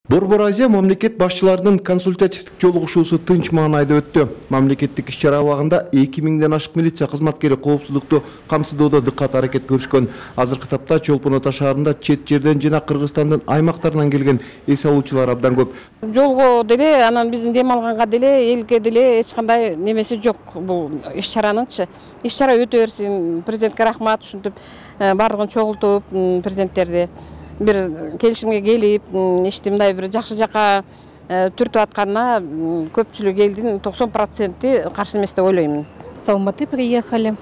Борбор Азия мамлекет башчыларынын консультативдик жолугушуусу тынч маанайда өттү. Мамлекеттик иш-чара абагында 2000ден ашык милиция кызматкери коопсуздукту камсыздоодо дыккат аракет көрүшкөн. Азыркы тапта Чолпон Ата шаарында чет жерден жана Кыргызстандын аймактарынан келген эс алуучулар абдан көп. Жолго деле, анан биздин дем алганга деле, элге деле эч кандай немеси жок бул иш-чараныңчы. Иш-чара өтө берсин. Президентке рахмат, ушинтип бардыгын чогултуп президенттерди bir kelişimge gelip, işte mындай bir жақсы жаққа түртіп атканына көпчүлүк элдин 90% каршы эмес деп ойлоймун. С Алматы приехали.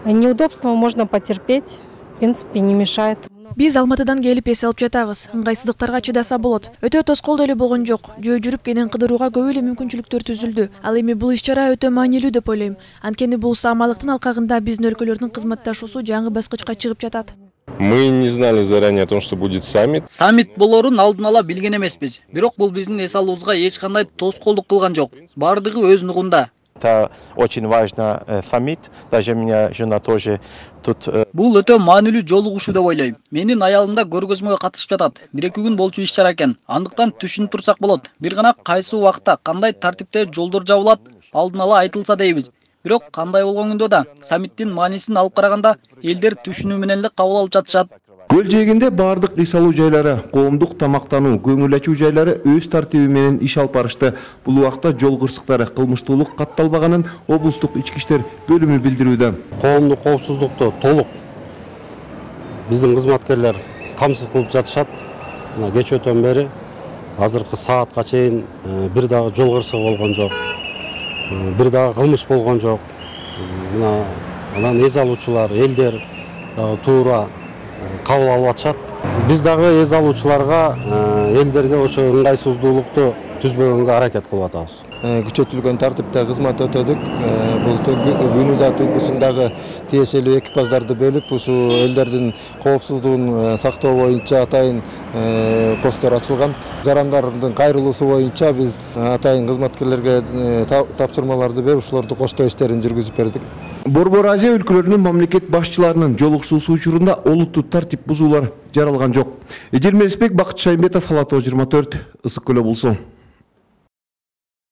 Неудобства можно потерпеть, в принципе, не мешает. Биз Алматыдан келип эс алып жатабыз. Ыңгайсыздыктарга чыдаса болот. Өтө тоскоолдуу эле болгон жок. Жөө жүрүп кенен кыдырууга көп эле мүмкүнчүлүктөр түзүлдү. Ал эми бул иш-чара өтө маанилүү деп ойлойм. Анткени бул саамалыктын алкагында биздин өлкөлөрдүн кызматташуусу жаңы баскычка чыгып жатат. Мы не знали заранее о том, что будет саммит. Саммит болорун алдын ала билген эмеспиз. Бирок бул биздин эс алуубузга эч кандай тоскоолдук кылган жок. Бардыгы өз нугунда. Это очень важный саммит. Даже меня жена тоже тут. Бул өтө маанилүү жолугушуу деп ойлойм. Менин аялым да көргөзмөгө катышып жатат. 1-2 күн болчу иш-чара экен. Андыктан түшүнүп турсак болот. Бир гана кайсы убакта кандай тартипте жолдор жабылат, алдын ала айтылса дейбиз. Бирок кандай болгондо да саммиттин маанисин алып караганда элдер түшүнүү менен эле кабыл алып жатышат. Көл жээгинде бардык эс алуу жайлары, коомдук тамактануу, көңүл ачуу жайлары өз тартиби менен иш алып барышты. Бул убакта жол кырсыктары, кылмыштуулук катталбаганын облустук ички иштер бөлүмү билдирүүдө. Коомдук коопсуздукту толук биздин кызматкерлер камсыз кылып жатышат. Мына кечөөтөн бери азыркы саатка чейин бир дагы жол кырсыгы болгон жок. Bir daha kılmış bolgon жок. Мына анан эс алуучулар, элдер туура кабыл алып атышат. Биз дагы эс алуучуларга, элдерге ошо ыңгайсыздуулукту түзбөгөнгө аракет кылып атабыз. Күчөтүлгөн тартипте кызмат өтөдүк. Бул Бүйнүда түнкүсүндагы тиешелүү экипаждарды бөлүп, ушу элдердин коопсуздугун сактоо боюнча атайын посттор ачылган. Жарандардын кайрылуусу боюнча биз атайын кызматкерлерге тапшырмаларды берип, ушуларды коштоо иштерин жүргүзүп бердик. Борбор Азия өлкөлөрүнүн мамлекет башчыларынын жолугушуусу учурунда олуттуу тартип бузуулар жаралган жок. Эдил Мелисбек, Бакыт Шайымбетов, Ала Тоо 24, Ысык Көл облусу.